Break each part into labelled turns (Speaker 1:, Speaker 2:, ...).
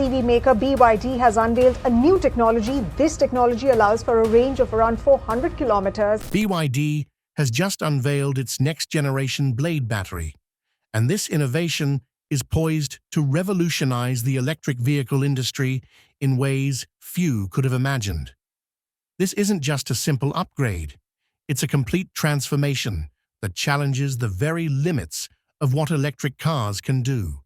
Speaker 1: EV maker BYD has unveiled a new technology. This technology allows for a range of around 400 kilometers.
Speaker 2: BYD has just unveiled its next-generation blade battery, and this innovation is poised to revolutionize the electric vehicle industry in ways few could have imagined. This isn't just a simple upgrade. It's a complete transformation that challenges the very limits of what electric cars can do.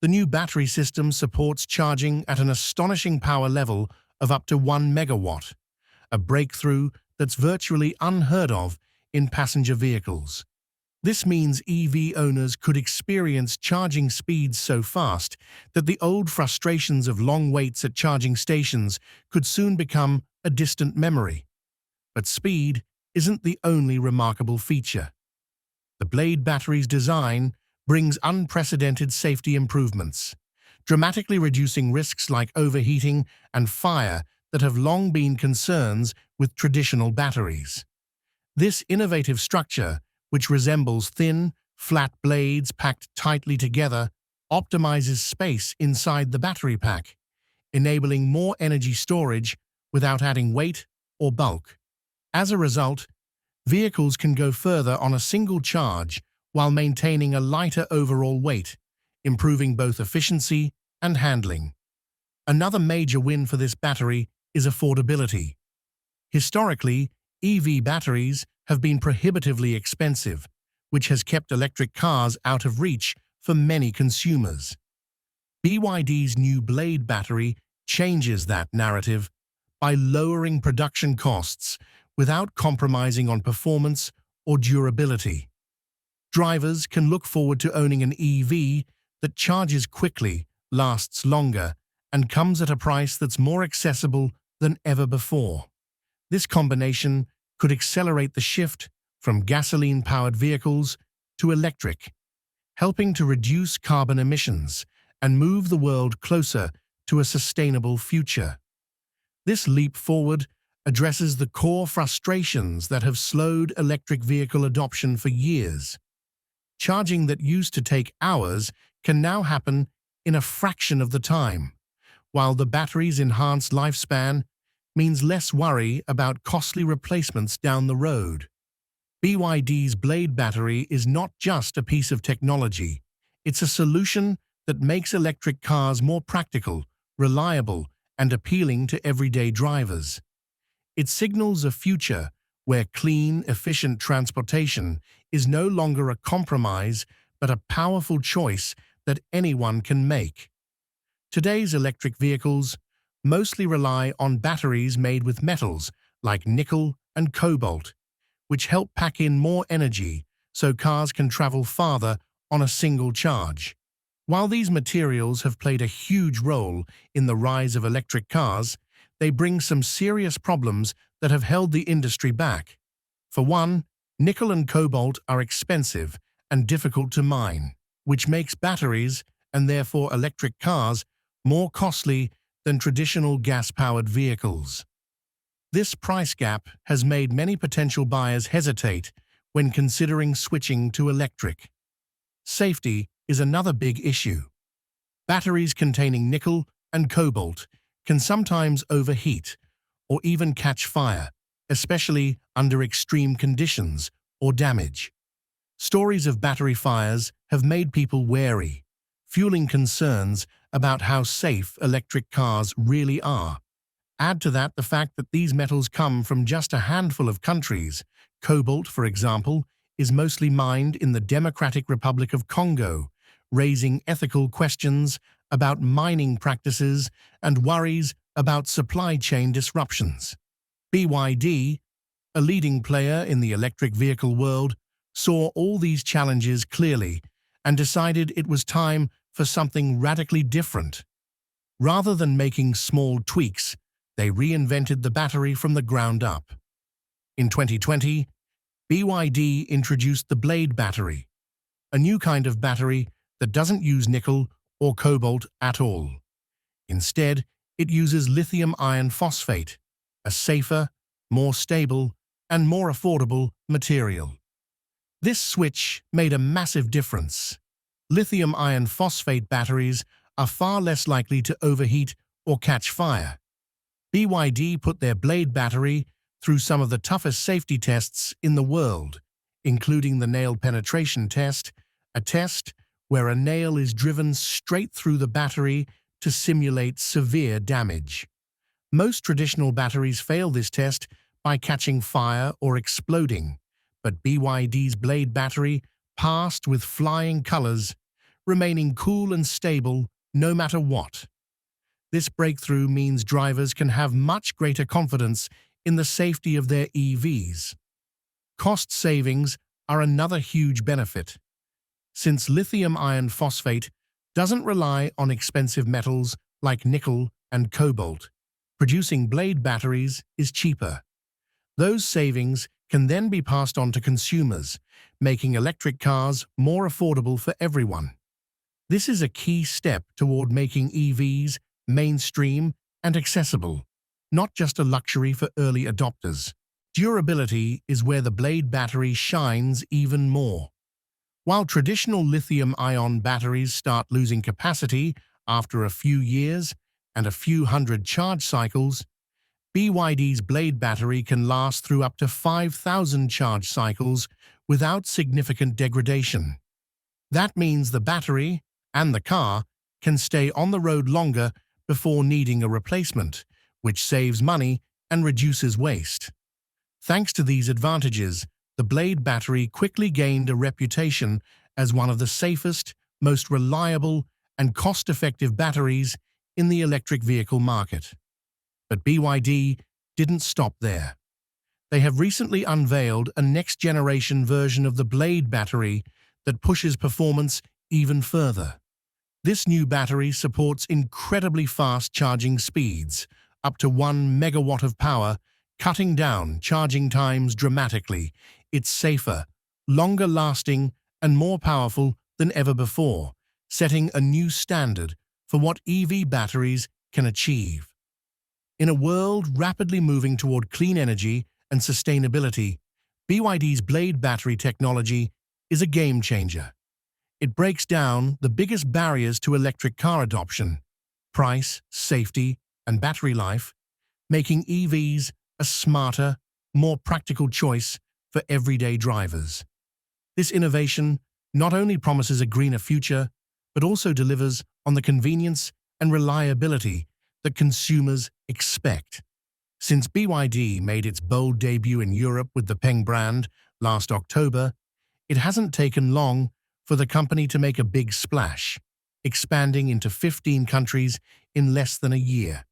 Speaker 2: The new battery system supports charging at an astonishing power level of up to 1 megawatt, a breakthrough that's virtually unheard of in passenger vehicles. This means EV owners could experience charging speeds so fast that the old frustrations of long waits at charging stations could soon become a distant memory. But speed isn't the only remarkable feature. The Blade battery's design brings unprecedented safety improvements, dramatically reducing risks like overheating and fire that have long been concerns with traditional batteries. This innovative structure, which resembles thin, flat blades packed tightly together, optimizes space inside the battery pack, enabling more energy storage without adding weight or bulk. As a result, vehicles can go further on a single charge while maintaining a lighter overall weight, improving both efficiency and handling. Another major win for this battery is affordability. Historically, EV batteries have been prohibitively expensive, which has kept electric cars out of reach for many consumers. BYD's new Blade battery changes that narrative by lowering production costs without compromising on performance or durability. Drivers can look forward to owning an EV that charges quickly, lasts longer, and comes at a price that's more accessible than ever before. This combination could accelerate the shift from gasoline-powered vehicles to electric, helping to reduce carbon emissions and move the world closer to a sustainable future. This leap forward addresses the core frustrations that have slowed electric vehicle adoption for years. Charging that used to take hours can now happen in a fraction of the time, while the battery's enhanced lifespan means less worry about costly replacements down the road. BYD's Blade battery is not just a piece of technology, it's a solution that makes electric cars more practical, reliable, and appealing to everyday drivers. It signals a future where clean, efficient transportation is no longer a compromise but a powerful choice that anyone can make. Today's electric vehicles mostly rely on batteries made with metals like nickel and cobalt, which help pack in more energy so cars can travel farther on a single charge. While these materials have played a huge role in the rise of electric cars, they bring some serious problems that have held the industry back. For one, nickel and cobalt are expensive and difficult to mine, which makes batteries, and therefore electric cars, more costly than traditional gas-powered vehicles. This price gap has made many potential buyers hesitate when considering switching to electric. Safety is another big issue. Batteries containing nickel and cobalt can sometimes overheat or even catch fire, especially under extreme conditions or damage. Stories of battery fires have made people wary, fueling concerns about how safe electric cars really are. Add to that the fact that these metals come from just a handful of countries. Cobalt, for example, is mostly mined in the Democratic Republic of Congo, raising ethical questions about mining practices and worries about supply chain disruptions. BYD, a leading player in the electric vehicle world, saw all these challenges clearly and decided it was time for something radically different. Rather than making small tweaks, they reinvented the battery from the ground up. In 2020, BYD introduced the Blade battery, a new kind of battery that doesn't use nickel or cobalt at all. Instead, it uses lithium iron phosphate, a safer, more stable, and more affordable material. This switch made a massive difference. Lithium iron phosphate batteries are far less likely to overheat or catch fire. BYD put their Blade battery through some of the toughest safety tests in the world, including the nail penetration test, a test where a nail is driven straight through the battery to simulate severe damage. Most traditional batteries fail this test by catching fire or exploding, but BYD's Blade battery passed with flying colors, remaining cool and stable no matter what. This breakthrough means drivers can have much greater confidence in the safety of their EVs. Cost savings are another huge benefit. Since lithium iron phosphate doesn't rely on expensive metals like nickel and cobalt, producing Blade batteries is cheaper. Those savings can then be passed on to consumers, making electric cars more affordable for everyone. This is a key step toward making EVs mainstream and accessible, not just a luxury for early adopters. Durability is where the Blade battery shines even more. While traditional lithium-ion batteries start losing capacity after a few years and a few hundred charge cycles, BYD's Blade battery can last through up to 5,000 charge cycles without significant degradation. That means the battery and the car can stay on the road longer before needing a replacement, which saves money and reduces waste. Thanks to these advantages, the Blade battery quickly gained a reputation as one of the safest, most reliable, and cost-effective batteries in the electric vehicle market. But BYD didn't stop there. They have recently unveiled a next-generation version of the Blade battery that pushes performance even further. This new battery supports incredibly fast charging speeds, up to 1 megawatt of power, cutting down charging times dramatically. It's safer, longer-lasting, and more powerful than ever before, setting a new standard for what EV batteries can achieve. In a world rapidly moving toward clean energy and sustainability, BYD's Blade battery technology is a game-changer. It breaks down the biggest barriers to electric car adoption: price, safety, and battery life, making EVs a smarter, more practical choice for everyday drivers. This innovation not only promises a greener future, but also delivers on the convenience and reliability that consumers expect. Since BYD made its bold debut in Europe with the Peng brand last October, it hasn't taken long for the company to make a big splash, expanding into 15 countries in less than a year.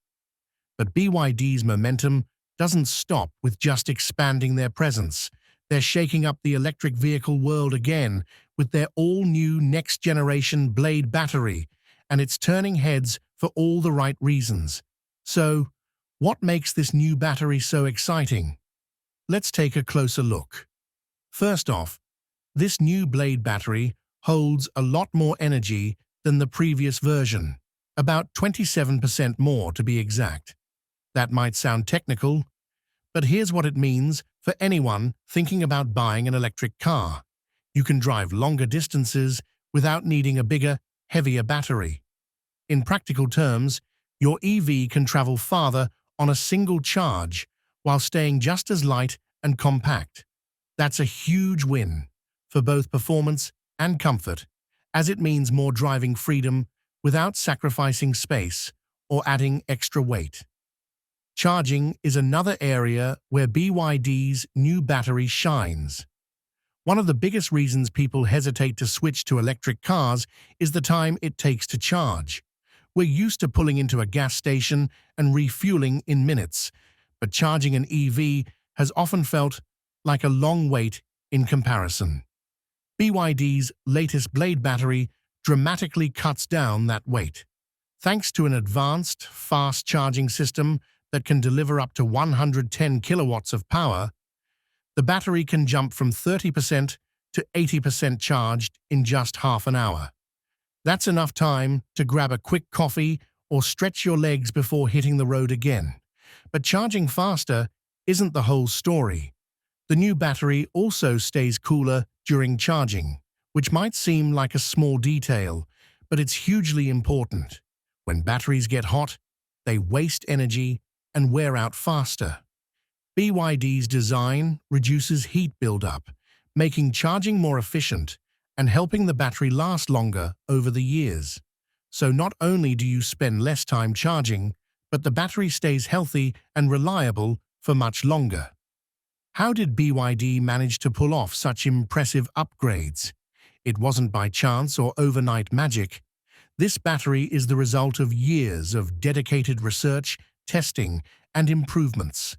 Speaker 2: But BYD's momentum doesn't stop with just expanding their presence. They're shaking up the electric vehicle world again with their all-new next-generation Blade battery, and it's turning heads for all the right reasons. So, what makes this new battery so exciting? Let's take a closer look. First off, this new Blade battery holds a lot more energy than the previous version, about 27% more to be exact. That might sound technical, but here's what it means for anyone thinking about buying an electric car. You can drive longer distances without needing a bigger, heavier battery. In practical terms, your EV can travel farther on a single charge while staying just as light and compact. That's a huge win for both performance and comfort, as it means more driving freedom without sacrificing space or adding extra weight. Charging is another area where BYD's new battery shines. One of the biggest reasons people hesitate to switch to electric cars is the time it takes to charge. We're used to pulling into a gas station and refueling in minutes, but charging an EV has often felt like a long wait in comparison. BYD's latest Blade battery dramatically cuts down that wait. Thanks to an advanced, fast charging system that can deliver up to 110 kilowatts of power, the battery can jump from 30% to 80% charged in just half an hour. That's enough time to grab a quick coffee or stretch your legs before hitting the road again. But charging faster isn't the whole story. The new battery also stays cooler during charging, which might seem like a small detail, but it's hugely important. When batteries get hot, they waste energy and wear out faster. BYD's design reduces heat buildup, making charging more efficient and helping the battery last longer over the years. So not only do you spend less time charging, but the battery stays healthy and reliable for much longer. How did BYD manage to pull off such impressive upgrades? It wasn't by chance or overnight magic. This battery is the result of years of dedicated research, testing, and improvements.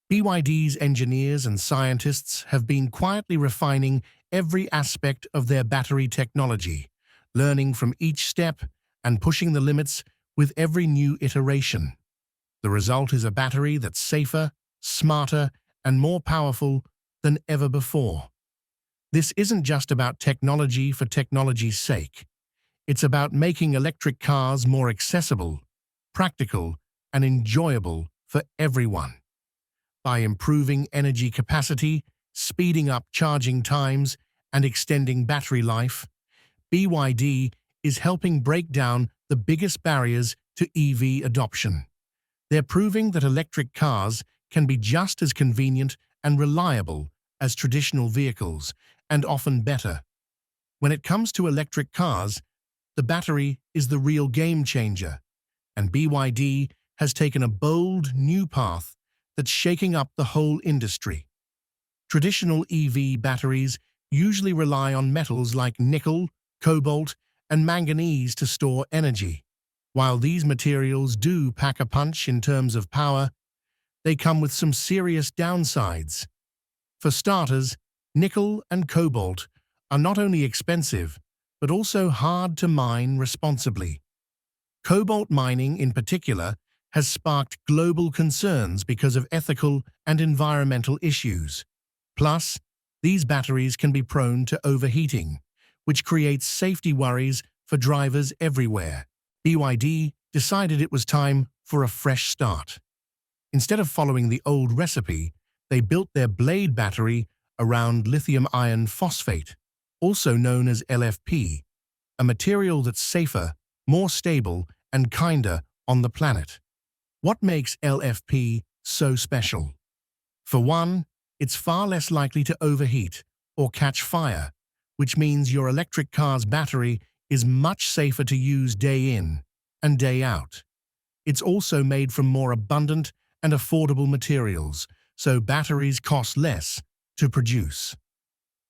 Speaker 2: BYD's engineers and scientists have been quietly refining every aspect of their battery technology, learning from each step and pushing the limits with every new iteration. The result is a battery that's safer, smarter, and more powerful than ever before. This isn't just about technology for technology's sake. It's about making electric cars more accessible, practical, and enjoyable for everyone. By improving energy capacity, speeding up charging times, and extending battery life, BYD is helping break down the biggest barriers to EV adoption. They're proving that electric cars can be just as convenient and reliable as traditional vehicles, and often better. When it comes to electric cars, the battery is the real game changer, and BYD has taken a bold, new path that's shaking up the whole industry. Traditional EV batteries usually rely on metals like nickel, cobalt, and manganese to store energy. While these materials do pack a punch in terms of power, they come with some serious downsides. For starters, nickel and cobalt are not only expensive, but also hard to mine responsibly. Cobalt mining, in particular, has sparked global concerns because of ethical and environmental issues. Plus, these batteries can be prone to overheating, which creates safety worries for drivers everywhere. BYD decided it was time for a fresh start. Instead of following the old recipe, they built their blade battery around lithium iron phosphate, also known as LFP, a material that's safer, more stable, and kinder on the planet. What makes LFP so special? For one, it's far less likely to overheat or catch fire, which means your electric car's battery is much safer to use day in and day out. It's also made from more abundant and affordable materials, so batteries cost less to produce.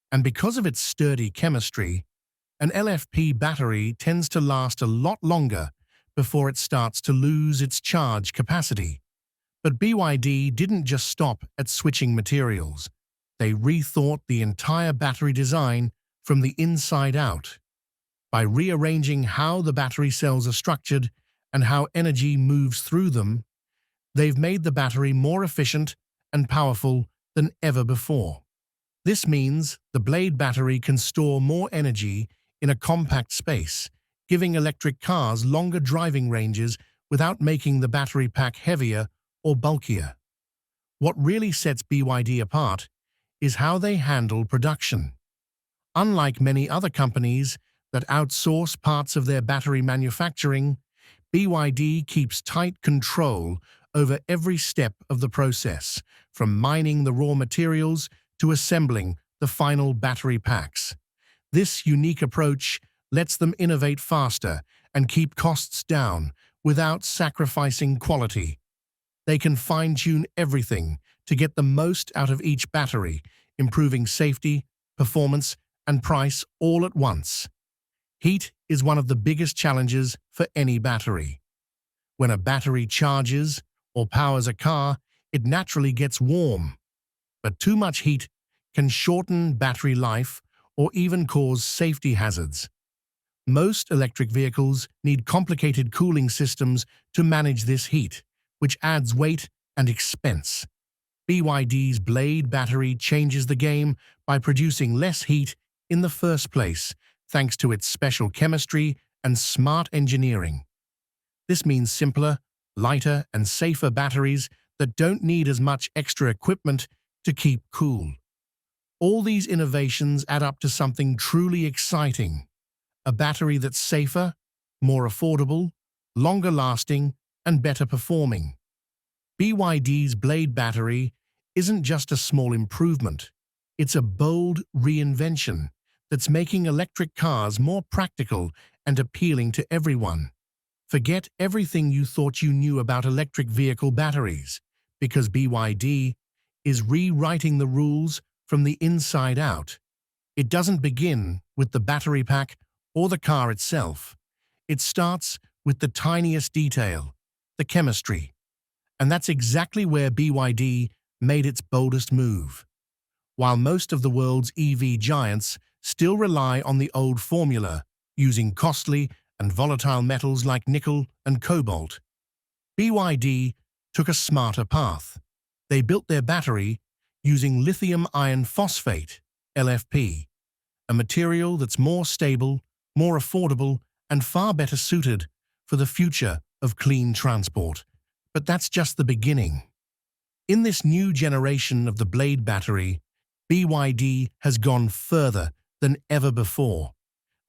Speaker 2: And because of its sturdy chemistry, an LFP battery tends to last a lot longer before it starts to lose its charge capacity. But BYD didn't just stop at switching materials. They rethought the entire battery design from the inside out. By rearranging how the battery cells are structured and how energy moves through them, they've made the battery more efficient and powerful than ever before. This means the blade battery can store more energy in a compact space, giving electric cars longer driving ranges without making the battery pack heavier or bulkier. What really sets BYD apart is how they handle production. Unlike many other companies that outsource parts of their battery manufacturing, BYD keeps tight control over every step of the process, from mining the raw materials to assembling the final battery packs. This unique approach lets them innovate faster and keep costs down without sacrificing quality. They can fine-tune everything to get the most out of each battery, improving safety, performance, and price all at once. Heat is one of the biggest challenges for any battery. When a battery charges or powers a car, it naturally gets warm. But too much heat can shorten battery life or even cause safety hazards. Most electric vehicles need complicated cooling systems to manage this heat, which adds weight and expense. BYD's blade battery changes the game by producing less heat in the first place, thanks to its special chemistry and smart engineering. This means simpler, lighter, and safer batteries that don't need as much extra equipment to keep cool. All these innovations add up to something truly exciting: a battery that's safer, more affordable, longer lasting, and better performing. BYD's Blade battery isn't just a small improvement. It's a bold reinvention that's making electric cars more practical and appealing to everyone. Forget everything you thought you knew about electric vehicle batteries, because BYD is rewriting the rules from the inside out. It doesn't begin with the battery pack or the car itself. It starts with the tiniest detail, the chemistry. And that's exactly where BYD made its boldest move. While most of the world's EV giants still rely on the old formula, using costly and volatile metals like nickel and cobalt, BYD took a smarter path. They built their battery using lithium iron phosphate, LFP, a material that's more stable, more affordable, and far better suited for the future of clean transport. But that's just the beginning. In this new generation of the Blade battery, BYD has gone further than ever before.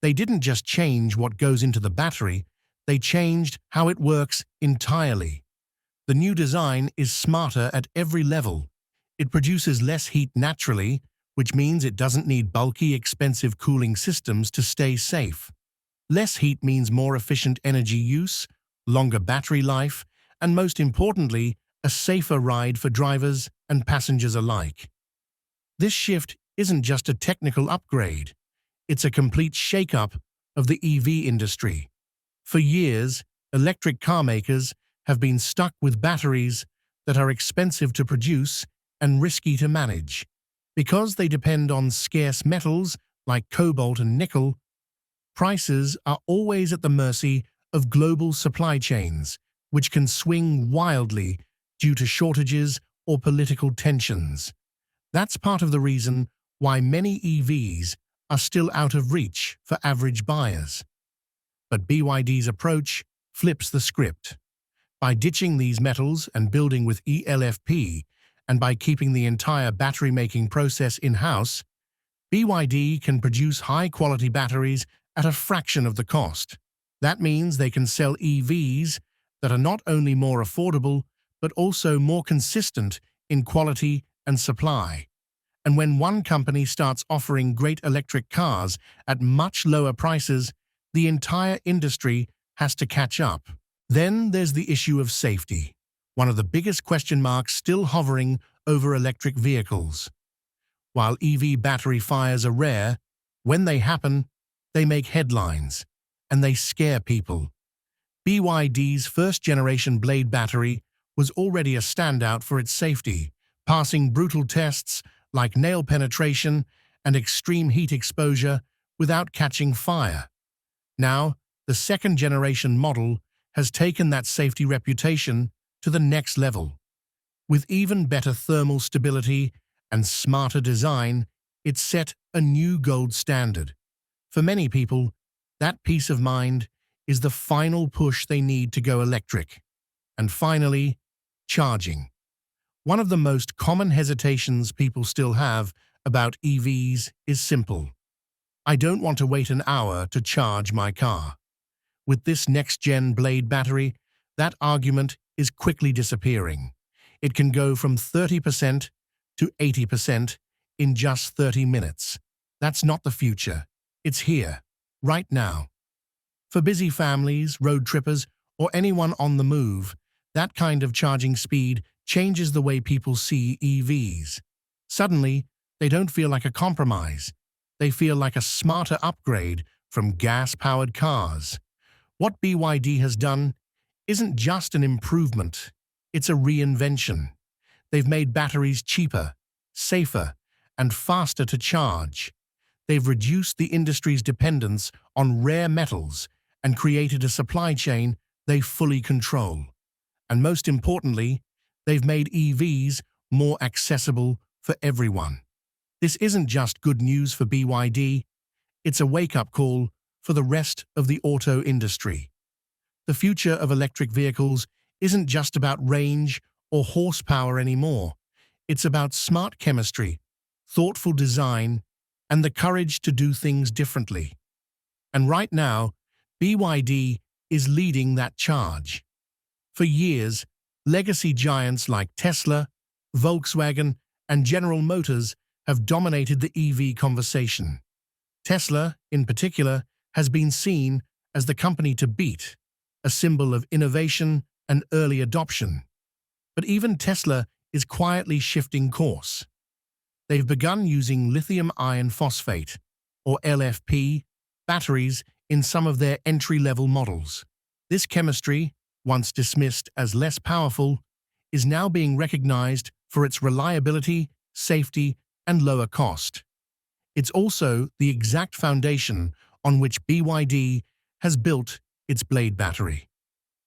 Speaker 2: They didn't just change what goes into the battery, they changed how it works entirely. The new design is smarter at every level. It produces less heat naturally, which means it doesn't need bulky, expensive cooling systems to stay safe. Less heat means more efficient energy use, longer battery life, and most importantly, a safer ride for drivers and passengers alike. This shift isn't just a technical upgrade, it's a complete shake-up of the EV industry. For years, electric car makers have been stuck with batteries that are expensive to produce and risky to manage. Because they depend on scarce metals like cobalt and nickel, prices are always at the mercy of global supply chains, which can swing wildly due to shortages or political tensions. That's part of the reason why many EVs are still out of reach for average buyers. But BYD's approach flips the script. By ditching these metals and building with ELFP, and by keeping the entire battery-making process in-house, BYD can produce high-quality batteries at a fraction of the cost. That means they can sell EVs that are not only more affordable, but also more consistent in quality and supply. And when one company starts offering great electric cars at much lower prices, the entire industry has to catch up. Then there's the issue of safety, one of the biggest question marks still hovering over electric vehicles. While EV battery fires are rare, when they happen, they make headlines, and they scare people. BYD's first-generation Blade battery was already a standout for its safety, passing brutal tests like nail penetration and extreme heat exposure without catching fire. Now, the second-generation model has taken that safety reputation to the next level. With even better thermal stability and smarter design, it's set a new gold standard. For many people, that peace of mind is the final push they need to go electric. And finally, charging. One of the most common hesitations people still have about EVs is simple. I don't want to wait an hour to charge my car. With this next-gen Blade battery, that argument is quickly disappearing. It can go from 30% to 80% in just 30 minutes. That's not the future. It's here, right now. For busy families, road trippers, or anyone on the move, that kind of charging speed changes the way people see EVs. Suddenly, they don't feel like a compromise. They feel like a smarter upgrade from gas-powered cars. What BYD has done isn't just an improvement, it's a reinvention. They've made batteries cheaper, safer, and faster to charge. They've reduced the industry's dependence on rare metals and created a supply chain they fully control. And most importantly, they've made EVs more accessible for everyone. This isn't just good news for BYD, it's a wake-up call for the rest of the auto industry. The future of electric vehicles isn't just about range or horsepower anymore. It's about smart chemistry, thoughtful design, and the courage to do things differently. And right now, BYD is leading that charge. For years, legacy giants like Tesla, Volkswagen, and General Motors have dominated the EV conversation. Tesla, in particular, has been seen as the company to beat, a symbol of innovation and early adoption. But even Tesla is quietly shifting course. They've begun using lithium iron phosphate, or LFP, batteries in some of their entry-level models. This chemistry, once dismissed as less powerful, is now being recognized for its reliability, safety, and lower cost. It's also the exact foundation on which BYD has built its Blade battery.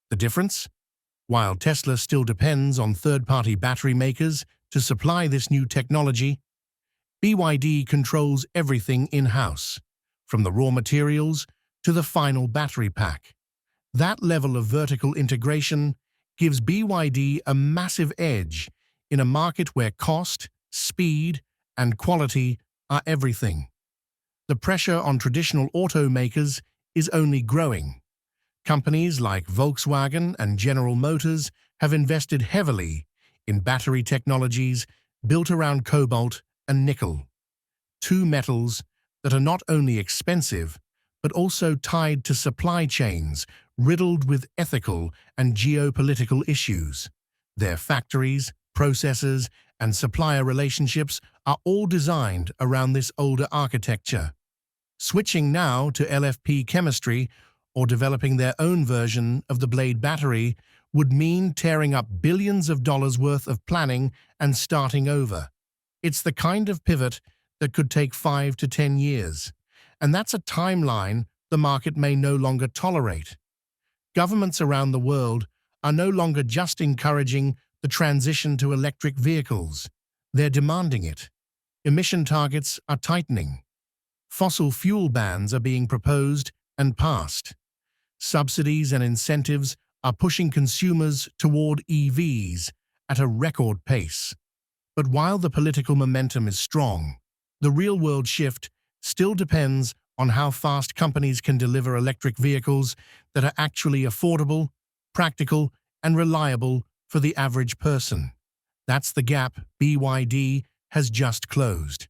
Speaker 2: The difference? While Tesla still depends on third-party battery makers to supply this new technology, BYD controls everything in-house, from the raw materials to the final battery pack. That level of vertical integration gives BYD a massive edge in a market where cost, speed, and quality are everything. The pressure on traditional automakers is only growing. Companies like Volkswagen and General Motors have invested heavily in battery technologies built around cobalt and nickel, two metals that are not only expensive, but also tied to supply chains riddled with ethical and geopolitical issues. Their factories, processes, and supplier relationships are all designed around this older architecture. Switching now to LFP chemistry or developing their own version of the Blade battery would mean tearing up billions of dollars worth of planning and starting over. It's the kind of pivot that could take 5 to 10 years, and that's a timeline the market may no longer tolerate. Governments around the world are no longer just encouraging the transition to electric vehicles. They're demanding it. Emission targets are tightening. Fossil fuel bans are being proposed and passed. Subsidies and incentives are pushing consumers toward EVs at a record pace. But while the political momentum is strong, the real-world shift still depends on how fast companies can deliver electric vehicles that are actually affordable, practical, and reliable for the average person. That's the gap BYD has just closed.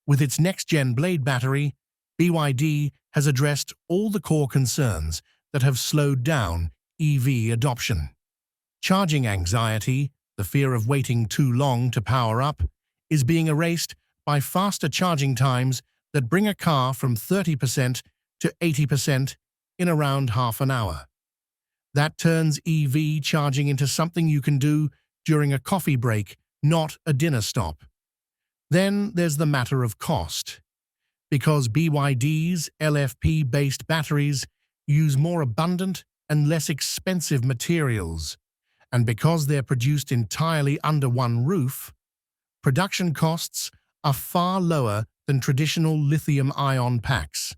Speaker 2: With its next-gen Blade battery, BYD has addressed all the core concerns that have slowed down EV adoption. Charging anxiety, the fear of waiting too long to power up, is being erased by faster charging times that bring a car from 30% to 80% in around half an hour. That turns EV charging into something you can do during a coffee break, not a dinner stop. Then there's the matter of cost. Because BYD's LFP-based batteries use more abundant and less expensive materials, and because they're produced entirely under one roof, production costs are far lower than traditional lithium-ion packs.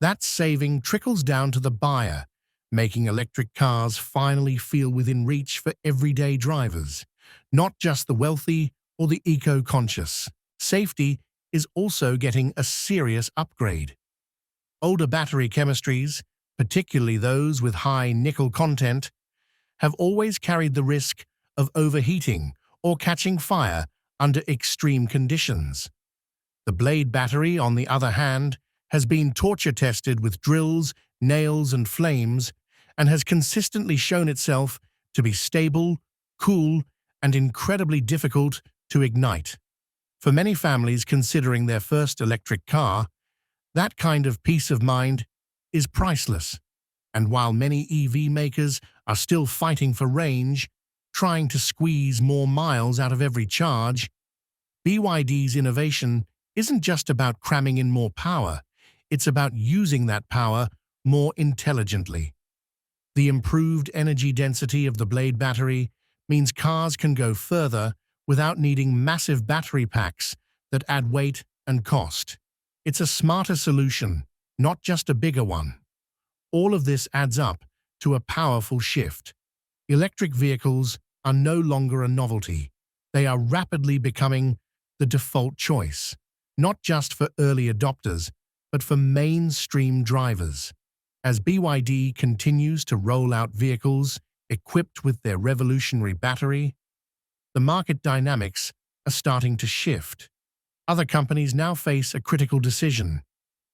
Speaker 2: That saving trickles down to the buyer, making electric cars finally feel within reach for everyday drivers, not just the wealthy or the eco-conscious. Safety is also getting a serious upgrade. Older battery chemistries, particularly those with high nickel content, have always carried the risk of overheating or catching fire under extreme conditions. The Blade battery, on the other hand, has been torture-tested with drills, nails, and flames, and has consistently shown itself to be stable, cool, and incredibly difficult to ignite. For many families considering their first electric car, that kind of peace of mind is priceless. And while many EV makers are still fighting for range, trying to squeeze more miles out of every charge, BYD's innovation isn't just about cramming in more power, it's about using that power more intelligently. The improved energy density of the Blade battery means cars can go further without needing massive battery packs that add weight and cost. It's a smarter solution, not just a bigger one. All of this adds up to a powerful shift. Electric vehicles are no longer a novelty. They are rapidly becoming the default choice, not just for early adopters, but for mainstream drivers. As BYD continues to roll out vehicles equipped with their revolutionary battery, the market dynamics are starting to shift. Other companies now face a critical decision.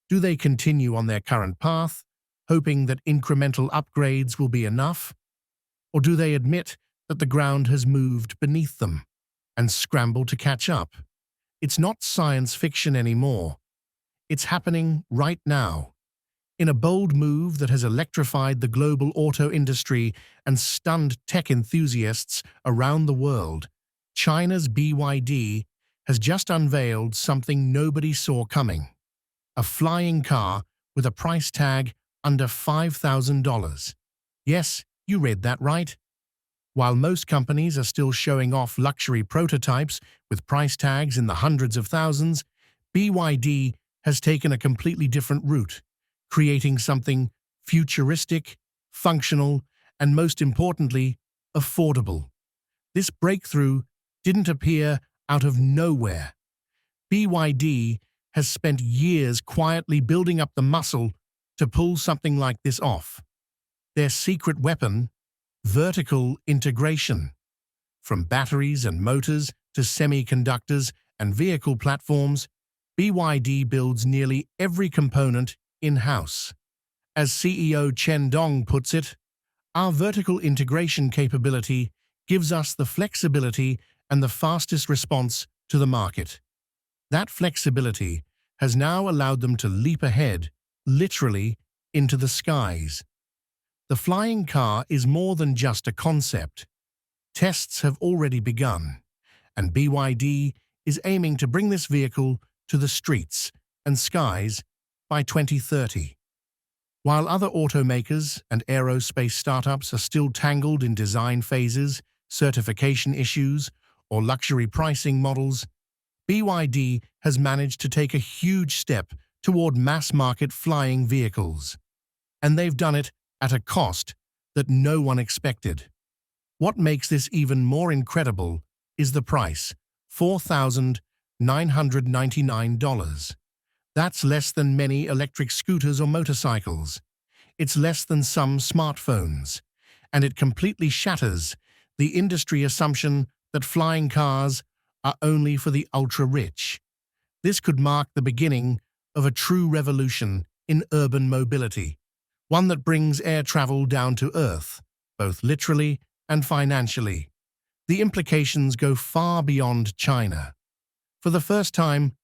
Speaker 2: Do they continue on their current path, hoping that incremental upgrades will be enough? Or do they admit that the ground has moved beneath them and scramble to catch up? It's not science fiction anymore. It's happening right now. In a bold move that has electrified the global auto industry and stunned tech enthusiasts around the world, China's BYD has just unveiled something nobody saw coming: a flying car with a price tag under $5,000. Yes, you read that right. While most companies are still showing off luxury prototypes with price tags in the hundreds of thousands, BYD has taken a completely different route, creating something futuristic, functional, and most importantly, affordable. This breakthrough didn't appear out of nowhere. BYD has spent years quietly building up the muscle to pull something like this off. Their secret weapon: vertical integration. From batteries and motors to semiconductors and vehicle platforms, BYD builds nearly every component in-house. As CEO Chen Dong puts it, "Our vertical integration capability gives us the flexibility and the fastest response to the market." That flexibility has now allowed them to leap ahead, literally, into the skies. The flying car is more than just a concept. Tests have already begun, and BYD is aiming to bring this vehicle to the streets and skies by 2030. While other automakers and aerospace startups are still tangled in design phases, certification issues, or luxury pricing models, BYD has managed to take a huge step toward mass-market flying vehicles. And they've done it at a cost that no one expected. What makes this even more incredible is the price: $4,999. That's less than many electric scooters or motorcycles. It's less than some smartphones. And it completely shatters the industry assumption that flying cars are only for the ultra-rich. This could mark the beginning of a true revolution in urban mobility, one that brings air travel down to earth, both literally and financially. The implications go far beyond China. For the first time,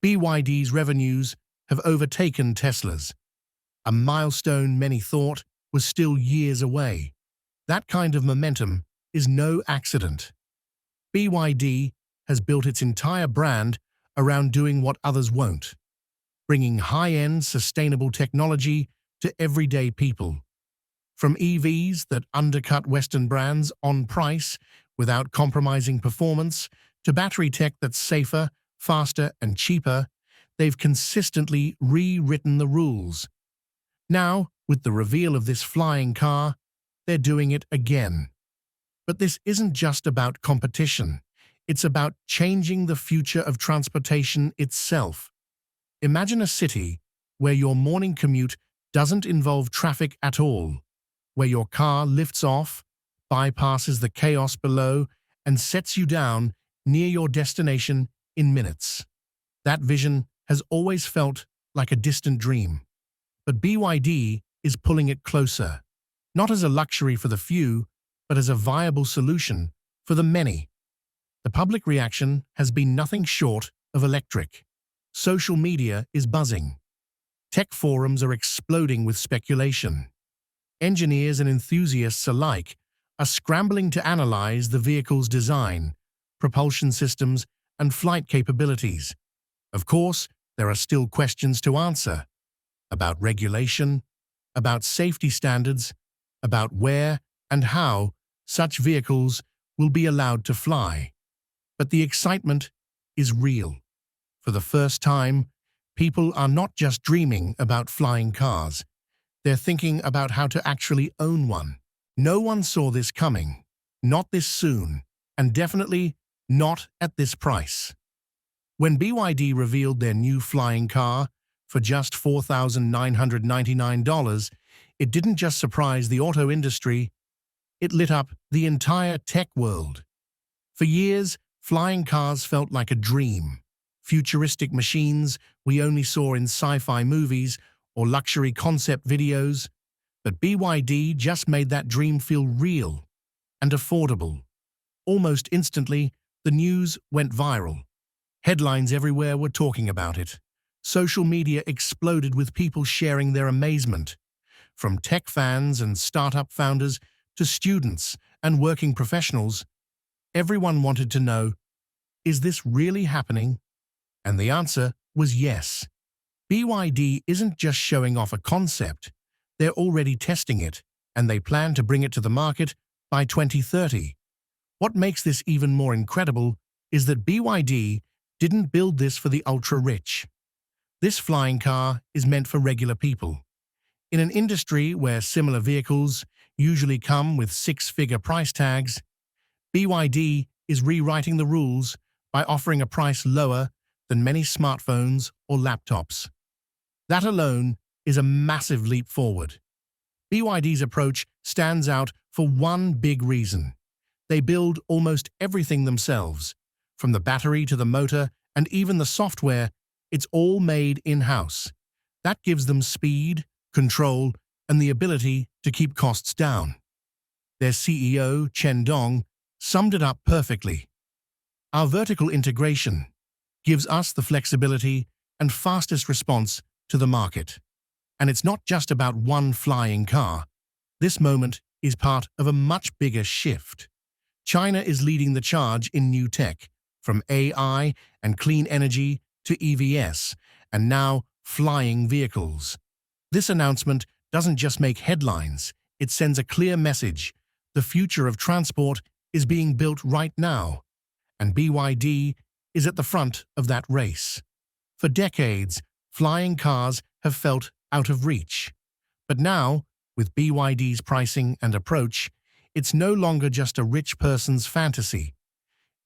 Speaker 2: BYD's revenues have overtaken Tesla's, a milestone many thought was still years away. That kind of momentum is no accident. BYD has built its entire brand around doing what others won't, bringing high-end, sustainable technology to everyday people. From EVs that undercut Western brands on price without compromising performance, to battery tech that's safer, faster, and cheaper, they've consistently rewritten the rules. Now, with the reveal of this flying car, they're doing it again. But this isn't just about competition. It's about changing the future of transportation itself. Imagine a city where your morning commute doesn't involve traffic at all, where your car lifts off, bypasses the chaos below, and sets you down near your destination in minutes. That vision has always felt like a distant dream. But BYD is pulling it closer, not as a luxury for the few, but as a viable solution for the many. The public reaction has been nothing short of electric. Social media is buzzing. Tech forums are exploding with speculation. Engineers and enthusiasts alike are scrambling to analyze the vehicle's design, propulsion systems, and flight capabilities. Of course, there are still questions to answer about regulation, about safety standards, about where and how such vehicles will be allowed to fly. But the excitement is real. For the first time, people are not just dreaming about flying cars. They're thinking about how to actually own one. No one saw this coming, not this soon, and definitely not at this price. When BYD revealed their new flying car for just $4,999, It didn't just surprise the auto industry, it lit up the entire tech world. For years, flying cars felt like a dream. Futuristic machines we only saw in sci-fi movies or luxury concept videos. But BYD just made that dream feel real and affordable. Almost instantly, the news went viral. Headlines everywhere were talking about it. Social media exploded with people sharing their amazement, from tech fans and startup founders to students and working professionals. Everyone wanted to know, is this really happening? And the answer was yes. BYD isn't just showing off a concept, they're already testing it, and they plan to bring it to the market by 2030. What makes this even more incredible is that BYD didn't build this for the ultra-rich. This flying car is meant for regular people. In an industry where similar vehicles usually come with six-figure price tags, BYD is rewriting the rules by offering a price lower than many smartphones or laptops. That alone is a massive leap forward. BYD's approach stands out for one big reason. They build almost everything themselves, from the battery to the motor and even the software. It's all made in-house. That gives them speed, control, and the ability to keep costs down. Their CEO, Chen Dong, summed it up perfectly. Our vertical integration gives us the flexibility and fastest response to the market. And it's not just about one flying car. This moment is part of a much bigger shift. China is leading the charge in new tech, from AI and clean energy to EVs, and now flying vehicles. This announcement doesn't just make headlines, it sends a clear message. The future of transport is being built right now, and BYD is at the front of that race. For decades, flying cars have felt out of reach. But now, with BYD's pricing and approach, it's no longer just a rich person's fantasy.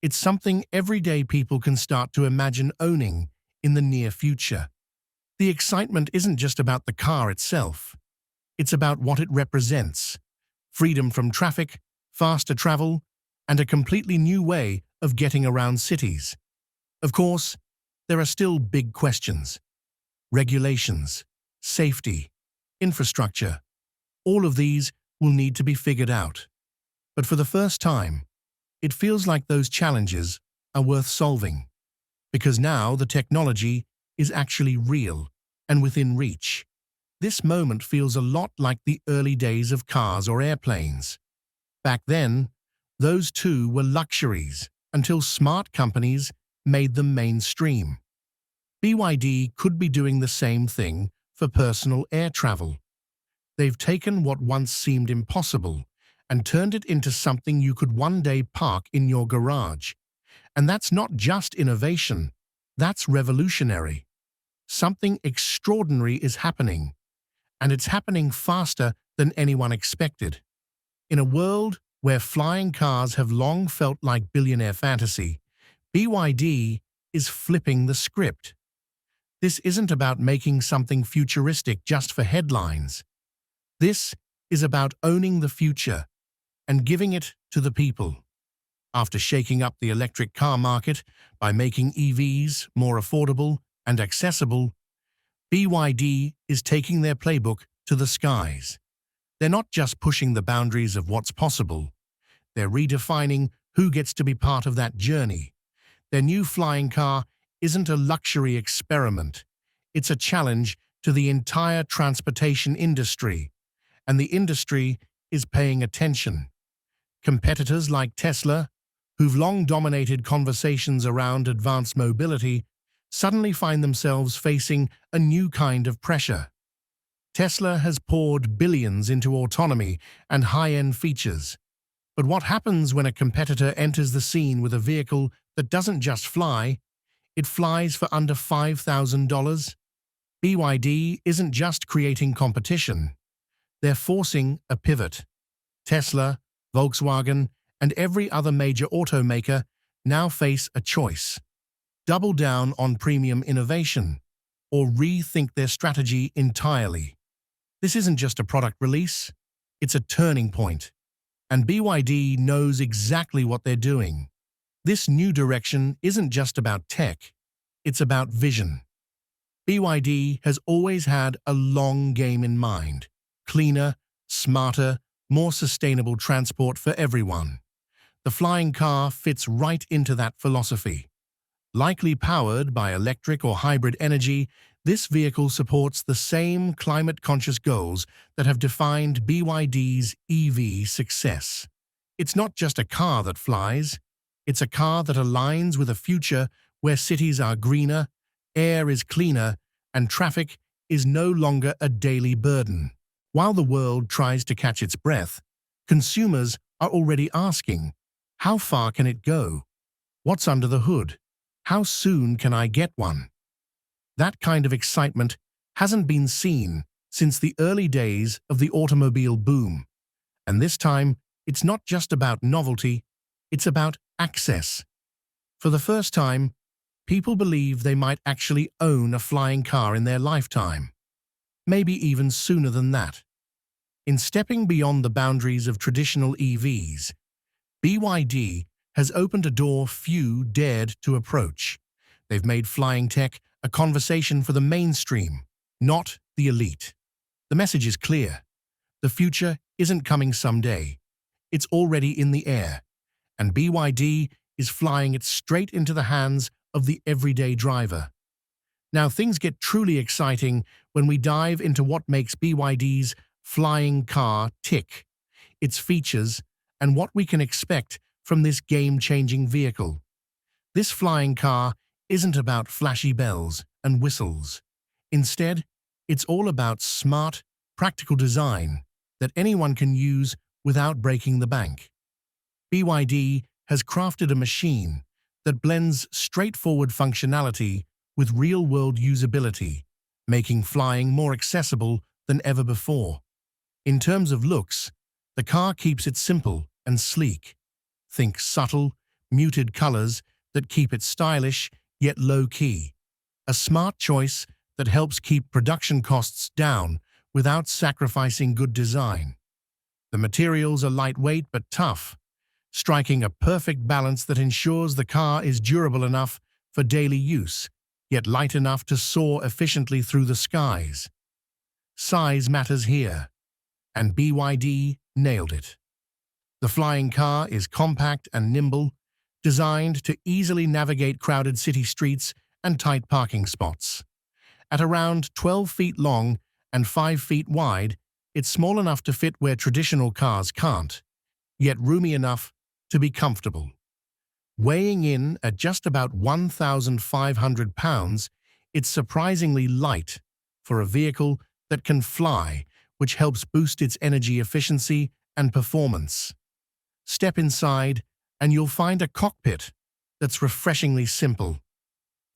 Speaker 2: It's something everyday people can start to imagine owning in the near future. The excitement isn't just about the car itself. It's about what it represents: freedom from traffic, faster travel, and a completely new way of getting around cities. Of course, there are still big questions. Regulations, safety, infrastructure. All of these will need to be figured out. But for the first time, it feels like those challenges are worth solving, because now the technology is actually real and within reach. This moment feels a lot like the early days of cars or airplanes. Back then, those two were luxuries until smart companies made them mainstream. BYD could be doing the same thing for personal air travel. They've taken what once seemed impossible and turned it into something you could one day park in your garage. And that's not just innovation, that's revolutionary. Something extraordinary is happening, and it's happening faster than anyone expected. In a world where flying cars have long felt like billionaire fantasy, BYD is flipping the script. This isn't about making something futuristic just for headlines. This is about owning the future and giving it to the people. After shaking up the electric car market by making EVs more affordable and accessible, BYD is taking their playbook to the skies. They're not just pushing the boundaries of what's possible, they're redefining who gets to be part of that journey. Their new flying car isn't a luxury experiment. It's a challenge to the entire transportation industry, and the industry is paying attention. Competitors like Tesla, who've long dominated conversations around advanced mobility, suddenly find themselves facing a new kind of pressure. Tesla has poured billions into autonomy and high-end features. But what happens when a competitor enters the scene with a vehicle that doesn't just fly, it flies for under $5,000? BYD isn't just creating competition. They're forcing a pivot. Tesla, Volkswagen, and every other major automaker now face a choice: double down on premium innovation, or rethink their strategy entirely. This isn't just a product release, it's a turning point. And BYD knows exactly what they're doing. This new direction isn't just about tech, it's about vision. BYD has always had a long game in mind: cleaner, smarter, more sustainable transport for everyone. The flying car fits right into that philosophy. Likely powered by electric or hybrid energy, this vehicle supports the same climate-conscious goals that have defined BYD's EV success. It's not just a car that flies, it's a car that aligns with a future where cities are greener, air is cleaner, and traffic is no longer a daily burden. While the world tries to catch its breath, consumers are already asking, how far can it go? What's under the hood? How soon can I get one? That kind of excitement hasn't been seen since the early days of the automobile boom. And this time, it's not just about novelty, it's about access. For the first time, people believe they might actually own a flying car in their lifetime. Maybe even sooner than that. In stepping beyond the boundaries of traditional EVs, BYD has opened a door few dared to approach. They've made flying tech a conversation for the mainstream, not the elite. The message is clear. The future isn't coming someday. It's already in the air, and BYD is flying it straight into the hands of the everyday driver. Now, things get truly exciting when we dive into what makes BYD's flying car tick, its features, and what we can expect from this game-changing vehicle. This flying car isn't about flashy bells and whistles. Instead, it's all about smart, practical design that anyone can use without breaking the bank. BYD has crafted a machine that blends straightforward functionality with real-world usability, making flying more accessible than ever before. In terms of looks, the car keeps it simple and sleek. Think subtle, muted colors that keep it stylish yet low-key. A smart choice that helps keep production costs down without sacrificing good design. The materials are lightweight but tough, striking a perfect balance that ensures the car is durable enough for daily use, yet light enough to soar efficiently through the skies. Size matters here, and BYD nailed it. The flying car is compact and nimble, designed to easily navigate crowded city streets and tight parking spots. At around 12 feet long and 5 feet wide, it's small enough to fit where traditional cars can't, yet roomy enough to be comfortable. Weighing in at just about 1,500 pounds, it's surprisingly light for a vehicle that can fly, which helps boost its energy efficiency and performance. Step inside, and you'll find a cockpit that's refreshingly simple.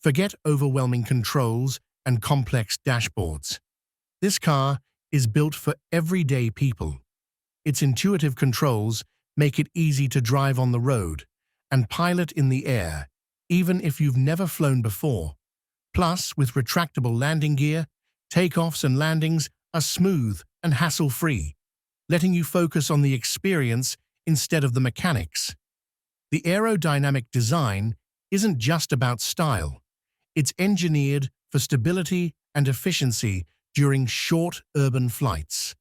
Speaker 2: Forget overwhelming controls and complex dashboards. This car is built for everyday people. Its intuitive controls make it easy to drive on the road and pilot in the air, even if you've never flown before. Plus, with retractable landing gear, takeoffs and landings are smooth and hassle-free, letting you focus on the experience instead of the mechanics. The aerodynamic design isn't just about style. It's engineered for stability and efficiency during short urban flights.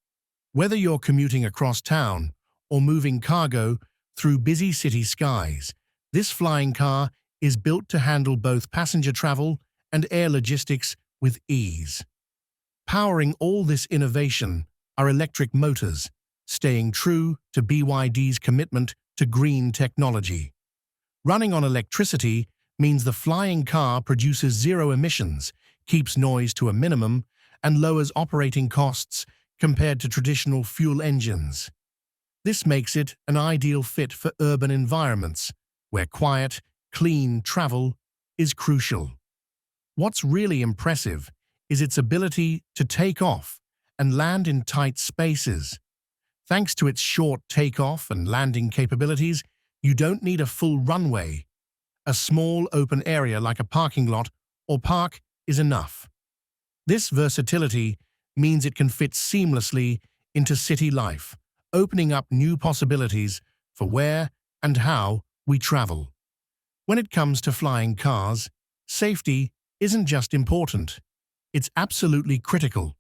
Speaker 2: Whether you're commuting across town or moving cargo through busy city skies, this flying car is built to handle both passenger travel and air logistics with ease. Powering all this innovation are electric motors, staying true to BYD's commitment to green technology. Running on electricity means the flying car produces zero emissions, keeps noise to a minimum, and lowers operating costs compared to traditional fuel engines. This makes it an ideal fit for urban environments, where quiet, clean travel is crucial. What's really impressive is its ability to take off and land in tight spaces. Thanks to its short takeoff and landing capabilities, you don't need a full runway. A small open area like a parking lot or park is enough. This versatility means it can fit seamlessly into city life, opening up new possibilities for where and how we travel. When it comes to flying cars, safety isn't just important, it's absolutely critical.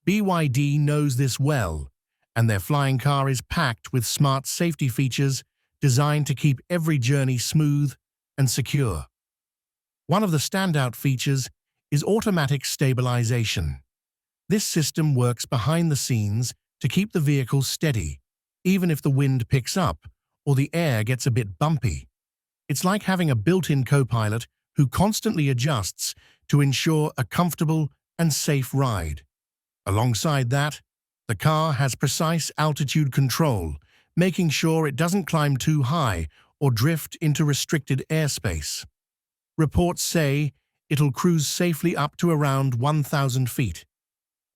Speaker 2: BYD knows this well, and their flying car is packed with smart safety features designed to keep every journey smooth and secure. One of the standout features is automatic stabilization. This system works behind the scenes to keep the vehicle steady, even if the wind picks up or the air gets a bit bumpy. It's like having a built-in co-pilot who constantly adjusts to ensure a comfortable and safe ride. Alongside that, the car has precise altitude control, making sure it doesn't climb too high or drift into restricted airspace. Reports say it'll cruise safely up to around 1,000 feet,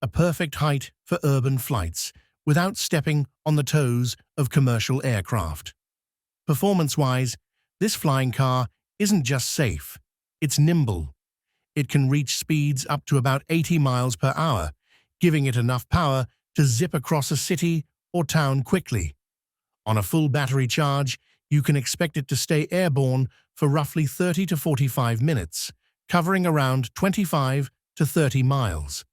Speaker 2: a perfect height for urban flights, without stepping on the toes of commercial aircraft. Performance-wise, this flying car isn't just safe, it's nimble. It can reach speeds up to about 80 miles per hour, giving it enough power to zip across a city or town quickly. On a full battery charge, you can expect it to stay airborne for roughly 30 to 45 minutes, covering around 25 to 30 miles.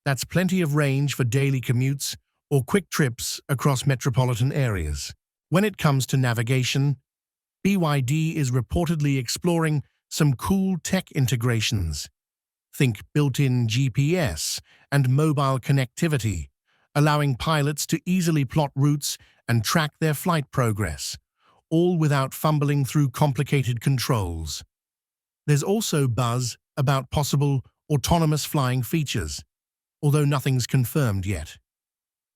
Speaker 2: That's plenty of range for daily commutes or quick trips across metropolitan areas. When it comes to navigation, BYD is reportedly exploring some cool tech integrations. Think built-in GPS and mobile connectivity, allowing pilots to easily plot routes and track their flight progress, all without fumbling through complicated controls. There's also buzz about possible autonomous flying features, although nothing's confirmed yet.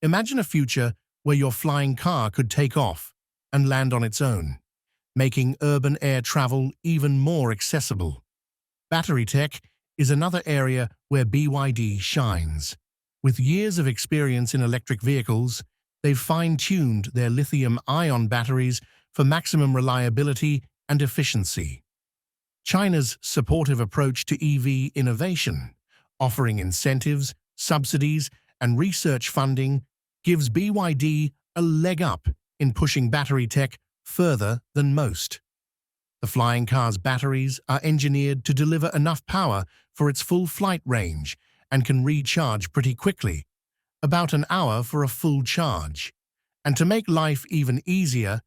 Speaker 2: Imagine a future where your flying car could take off and land on its own, making urban air travel even more accessible. Battery tech is another area where BYD shines. With years of experience in electric vehicles, they've fine-tuned their lithium-ion batteries for maximum reliability and efficiency. China's supportive approach to EV innovation, offering incentives, subsidies, and research funding, gives BYD a leg up in pushing battery tech further than most. The flying car's batteries are engineered to deliver enough power for its full flight range and can recharge pretty quickly, about an hour for a full charge. And to make life even easier,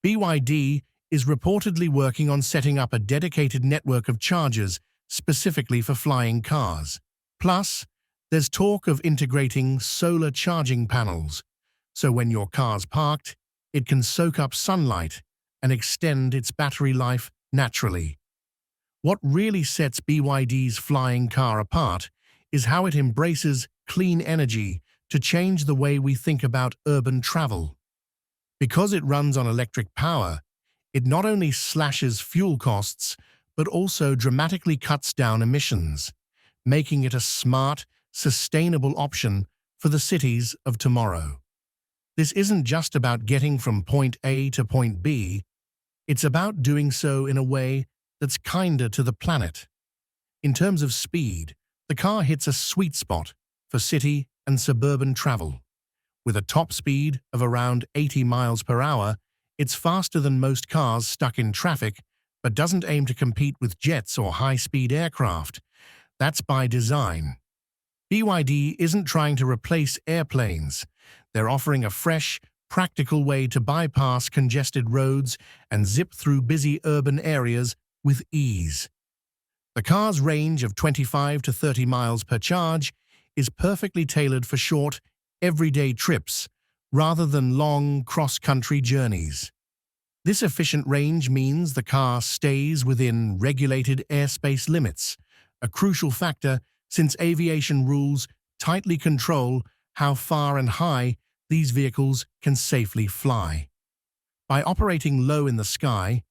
Speaker 2: BYD is reportedly working on setting up a dedicated network of chargers specifically for flying cars. Plus, there's talk of integrating solar charging panels, so when your car's parked, it can soak up sunlight and extend its battery life naturally. What really sets BYD's flying car apart is how it embraces clean energy to change the way we think about urban travel. Because it runs on electric power, it not only slashes fuel costs, but also dramatically cuts down emissions, making it a smart, sustainable option for the cities of tomorrow. This isn't just about getting from point A to point B, it's about doing so in a way that's kinder to the planet. In terms of speed, the car hits a sweet spot for city and suburban travel. With a top speed of around 80 miles per hour, it's faster than most cars stuck in traffic, but doesn't aim to compete with jets or high-speed aircraft. That's by design. BYD isn't trying to replace airplanes. They're offering a fresh, practical way to bypass congested roads and zip through busy urban areas with ease. The car's range of 25 to 30 miles per charge is perfectly tailored for short, everyday trips, rather than long cross-country journeys. This efficient range means the car stays within regulated airspace limits, a crucial factor since aviation rules tightly control how far and high these vehicles can safely fly. By operating low in the sky,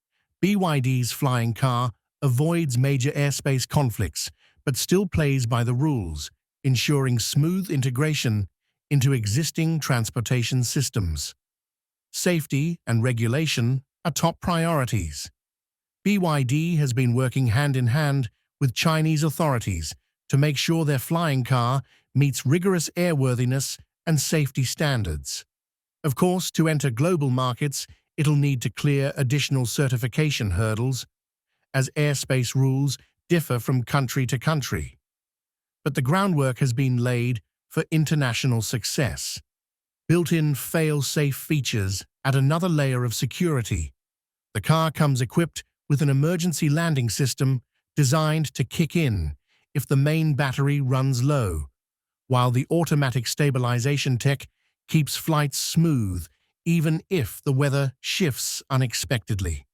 Speaker 2: BYD's flying car avoids major airspace conflicts but still plays by the rules, ensuring smooth integration into existing transportation systems. Safety and regulation are top priorities. BYD has been working hand in hand with Chinese authorities to make sure their flying car meets rigorous airworthiness and safety standards. Of course, to enter global markets, it'll need to clear additional certification hurdles, as airspace rules differ from country to country. But the groundwork has been laid for international success. Built-in fail-safe features add another layer of security. The car comes equipped with an emergency landing system designed to kick in if the main battery runs low, while the automatic stabilization tech keeps flights smooth even if the weather shifts unexpectedly.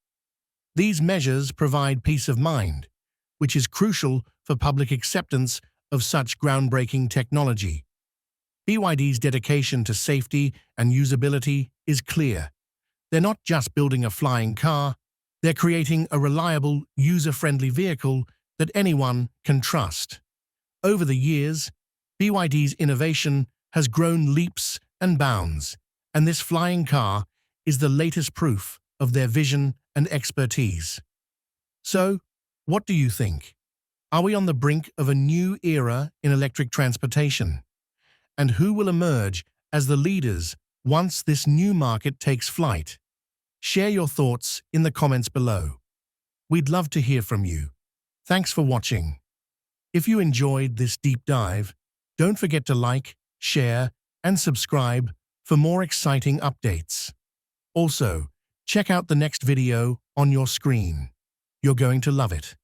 Speaker 2: These measures provide peace of mind, which is crucial for public acceptance of such groundbreaking technology. BYD's dedication to safety and usability is clear. They're not just building a flying car, they're creating a reliable, user-friendly vehicle that anyone can trust. Over the years, BYD's innovation has grown leaps and bounds, and this flying car is the latest proof of their vision and expertise. So, what do you think? Are we on the brink of a new era in electric transportation? And who will emerge as the leaders once this new market takes flight? Share your thoughts in the comments below. We'd love to hear from you. Thanks for watching. If you enjoyed this deep dive, don't forget to like, share, and subscribe for more exciting updates. Also, check out the next video on your screen. You're going to love it.